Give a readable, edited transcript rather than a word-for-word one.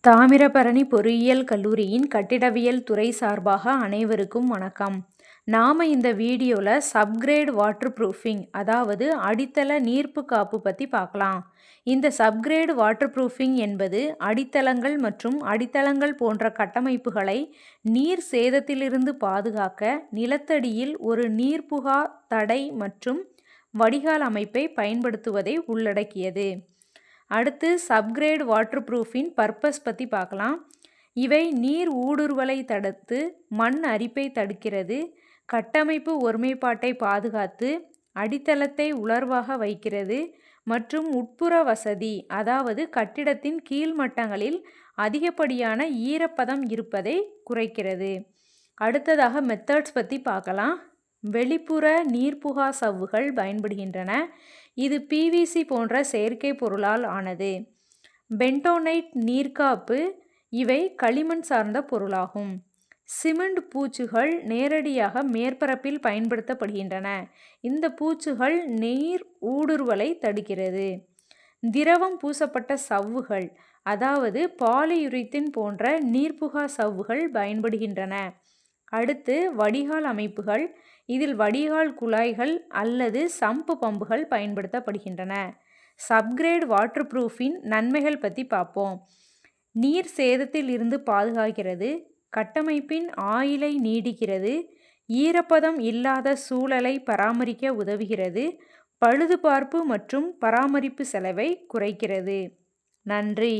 தாமிரபரணி பொறியியல் கல்லூரியின் கட்டிடவியல் துறை சார்பாக அனைவருக்கும் வணக்கம். நாம இந்த வீடியோவில் சப்கிரேட் வாட்டர் ப்ரூஃபிங் அதாவது அடித்தள நீர்ப்பு காப்பு பற்றி பார்க்கலாம். இந்த சப்கிரேட் வாட்டர் ப்ரூஃபிங் என்பது அடித்தளங்கள் மற்றும் அடித்தளங்கள் போன்ற கட்டமைப்புகளை நீர் சேதத்திலிருந்து பாதுகாக்க நிலத்தடியில் ஒரு நீர்ப்புகா தடை மற்றும் வடிகால் அமைப்பை பயன்படுத்துவதை உள்ளடக்கியது. அடுத்து சப்கிரேட் வாட்டர் ப்ரூஃபின் பர்பஸ் பற்றி பார்க்கலாம். இவை நீர் ஊடுருவலை தடுத்து மண் அரிப்பை தடுக்கிறது, கட்டமைப்பு ஒருமைப்பாட்டை பாதுகாத்து அடித்தளத்தை உலர்வாக வைக்கிறது மற்றும் உட்புற வசதி அதாவது கட்டிடத்தின் கீழ்மட்டங்களில் அதிகப்படியான ஈரப்பதம் இருப்பதை குறைக்கிறது. அடுத்ததாக மெத்தட்ஸ் பற்றி பார்க்கலாம். வெளிப்புற நீர்ப்புகா சவ்வுகள் பயன்படுகின்றன. இது PVC போன்ற செயற்கை பொருளால் ஆனது. பென்டோனைட் நீர்க்காப்பு இவை களிமண் சார்ந்த பொருளாகும். சிமெண்ட் பூச்சுகள் நேரடியாக மேற்பரப்பில் பயன்படுத்தப்படுகின்றன. இந்த பூச்சுகள் நீர் ஊடுருவலை தடுக்கிறது. திரவம் பூசப்பட்ட சவ்வுகள் அதாவது பாலியுரித்தின் போன்ற நீர்ப்புகா சவ்வுகள் பயன்படுகின்றன. அடுத்து வடிகால் அமைப்புகள். இதில் வடிகால் குழாய்கள் அல்லது சம்பு பம்புகள் பயன்படுத்தப்படுகின்றன. சப்கிரேட் வாட்டர் ப்ரூஃபின் நன்மைகள் பற்றி பார்ப்போம். நீர் சேதத்தில் இருந்து பாதுகாக்கிறது, கட்டமைப்பின் ஆயுளை நீடிக்கிறது, ஈரப்பதம் இல்லாத சூழலை பராமரிக்க உதவுகிறது, பழுதுபார்ப்பு மற்றும் பராமரிப்பு செலவை குறைக்கிறது. நன்றி.